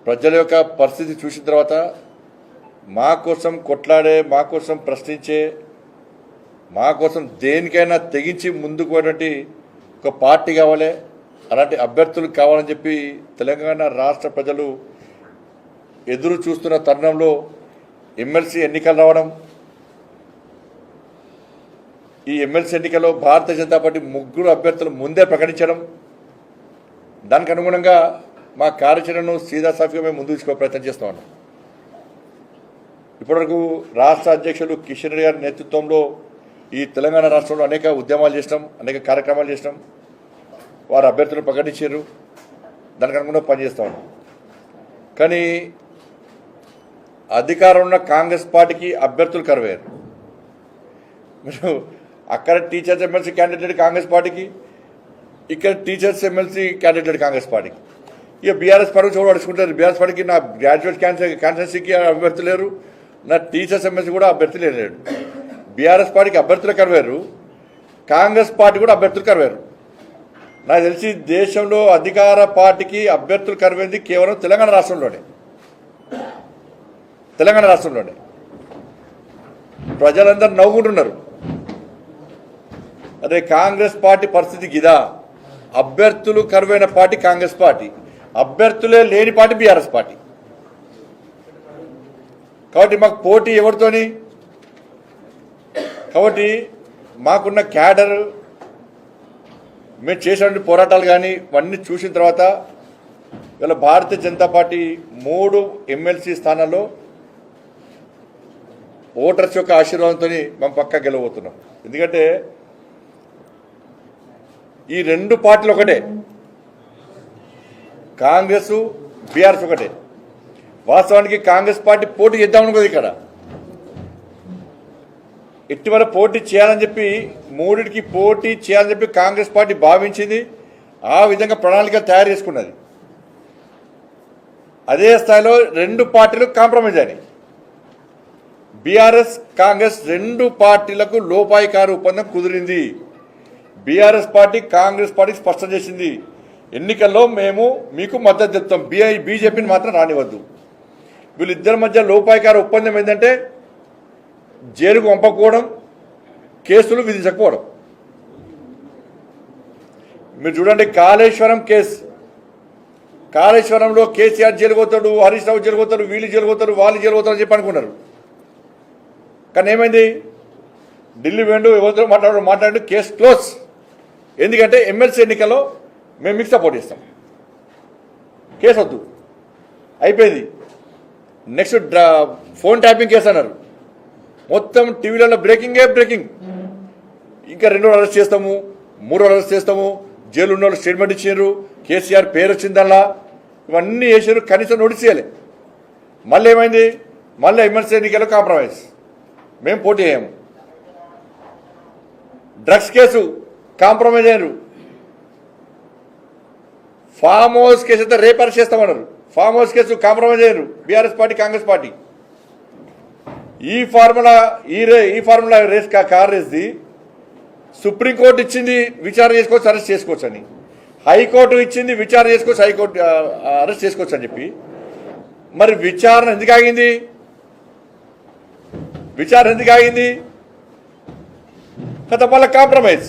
ప్రజల యొక్క పరిస్థితి చూసిన తర్వాత మా కోసం కొట్లాడే, మా కోసం ప్రశ్నించే, మా కోసం దేనికైనా తెగించి ముందుకు పోయేటువంటి ఒక పార్టీ కావాలి, అలాంటి అభ్యర్థులు కావాలని చెప్పి తెలంగాణ రాష్ట్ర ప్రజలు ఎదురు చూస్తున్న తరుణంలో ఎమ్మెల్సీ ఎన్నికలు రావడం, ఈ ఎమ్మెల్సీ ఎన్నికల్లో భారతీయ జనతా పార్టీ 3 అభ్యర్థులు ముందే ప్రకటించడం, దానికి అనుగుణంగా మా కార్యాచరణను సీదాసాఫీగా మేము ముందుకు తీసుకో ప్రయత్నం చేస్తూ ఉన్నాం. ఇప్పటివరకు రాష్ట్ర అధ్యక్షులు కిషన్ రెడ్డి గారి నేతృత్వంలో ఈ తెలంగాణ రాష్ట్రంలో అనేక ఉద్యమాలు చేసినాం, అనేక కార్యక్రమాలు చేసినాం. వారు అభ్యర్థులు ప్రకటించారు, దానికి అనుగుణంగా పనిచేస్తూ ఉన్నాం. కానీ అధికారం ఉన్న కాంగ్రెస్ పార్టీకి అభ్యర్థులు కరువయ్యారు. మీరు అక్కడ టీచర్స్ ఎమ్మెల్సీ క్యాండిడేట్ కాంగ్రెస్ పార్టీకి, ఇక్కడ టీచర్స్ ఎమ్మెల్సీ క్యాండిడేట్ కాంగ్రెస్ పార్టీకి. ఇక బీఆర్ఎస్ పార్టీ చూడ అడుచుకుంటారు. బీఆర్ఎస్ పార్టీకి నా గ్రాడ్యుయేట్ కాన్స్టిట్యున్సీకి అభ్యర్థులు లేరు, నా టీచర్స్ ఎమ్మెల్సీ కూడా అభ్యర్థులు లేరు. బీఆర్ఎస్ పార్టీకి అభ్యర్థులు కరువారు, కాంగ్రెస్ పార్టీ కూడా అభ్యర్థులు కరువారు. నాకు తెలిసి దేశంలో అధికార పార్టీకి అభ్యర్థులు కరువైంది కేవలం తెలంగాణ రాష్ట్రంలోనే. ప్రజలందరూ నవ్వుకుంటున్నారు. అదే కాంగ్రెస్ పార్టీ పరిస్థితి గిదా, అభ్యర్థులు కరువైన పార్టీ కాంగ్రెస్ పార్టీ, అభ్యర్థులే లేని పార్టీ బీఆర్ఎస్ పార్టీ. కాబట్టి మాకు పోటీ ఎవరితోని? కాబట్టి మాకున్న క్యాడర్, మేము చేసినటువంటి పోరాటాలు కానీ ఇవన్నీ చూసిన తర్వాత ఇలా భారతీయ జనతా పార్టీ 3 ఎమ్మెల్సీ స్థానాల్లో ఓటర్స్ యొక్క ఆశీర్వాదంతో మేము పక్కా గెలవబోతున్నాం. ఎందుకంటే ఈ 2 పార్టీలు ఒకటే, కాంగ్రెస్ బీఆర్ఎస్ ఒకటే. వాస్తవానికి కాంగ్రెస్ పార్టీ పోటీ చేద్దామనుకోదు, ఇక్కడ ఇటీవల పోటీ చేయాలని చెప్పి 3కి పోటీ చేయాలని చెప్పి కాంగ్రెస్ పార్టీ భావించింది. ఆ విధంగా ప్రణాళిక తయారు చేసుకున్నది. అదే స్థాయిలో 2 పార్టీలు కాంప్రమైజ్ అయినాయి. బీఆర్ఎస్ కాంగ్రెస్ 2 పార్టీలకు లోపాయికారు ఒప్పందం కుదిరింది. బీఆర్ఎస్ పార్టీ కాంగ్రెస్ పార్టీకి స్పష్టం చేసింది, ఎన్నికల్లో మేము మీకు మద్దతు చెప్తాం, బీజేపీని మాత్రం రానివద్దు. వీళ్ళిద్దరి మధ్య లోపాయికారు ఒప్పందం ఏంటంటే జైలుకు పంపకపోవడం, కేసులు విధించకపోవడం. మీరు చూడండి, కాళేశ్వరం కేసు, కాళేశ్వరంలో కేసీఆర్ జైలు పోతాడు, హరీష్ రావు జైలు పోతాడు, వీళ్ళు జైలు పోతారు, వాళ్ళు జైలు పోతారు అని చెప్పి అనుకున్నారు. కానీ ఏమైంది? ఢిల్లీ వెండు ఎవరితో మాట్లాడు కేసు క్లోజ్. ఎందుకంటే ఎమ్మెల్సీ ఎన్నికల్లో మేము మీకు సపోర్ట్ చేస్తాం, కేసు వద్దు, అయిపోయింది. నెక్స్ట్ ఫోన్ ట్యాపింగ్ కేసు అన్నారు. మొత్తం టీవీలలో బ్రేకింగ్. ఇంకా 2 అరెస్ట్ చేస్తాము, 3 అరెస్ట్ చేస్తాము, జైలు ఉన్న వాళ్ళు స్టేట్మెంట్ ఇచ్చారు, కేసీఆర్ పేరు వచ్చిందల్లా, ఇవన్నీ చేశారు. కనీసం నోటీస్ చేయాలి. మళ్ళీ ఏమైంది? మళ్ళీ ఎమ్మెల్సీ ఎన్నికల్లో కాంప్రమైజ్, మేము పోటీ అయ్యాము. డ్రగ్స్ కేసు కాంప్రమైజ్ అయ్యారు. ఫామ్ హౌస్ కేసు అయితే రేపు అరెస్ట్ చేస్తామన్నారు. ఫామ్ హౌస్ కేసు కాంప్రమైజ్ అయ్యారు బీఆర్ఎస్ పార్టీ కాంగ్రెస్ పార్టీ. ఈ ఫార్ములా రేస్ కార్ రేస్ది సుప్రీంకోర్టు ఇచ్చింది, విచారణ చేసుకోవచ్చు, అరెస్ట్ చేసుకోవచ్చు అని. హైకోర్టు ఇచ్చింది, విచారణ చేసుకోవచ్చు, హైకోర్టు అరెస్ట్ చేసుకోవచ్చు అని చెప్పి. మరి విచారణ ఎందుకు ఆగింది? కదా మళ్ళీ కాంప్రమైజ్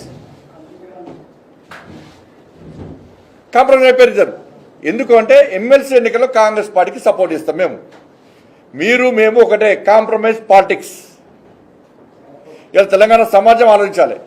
అయిపోయారు ఇద్దరు. ఎందుకు అంటే ఎమ్మెల్సీ ఎన్నికల్లో కాంగ్రెస్ పార్టీకి సపోర్ట్ ఇస్తాం మేము ఒకటే. Compromise politics. ఇలా తెలంగాణ సమాజం ఆలోచించాలి.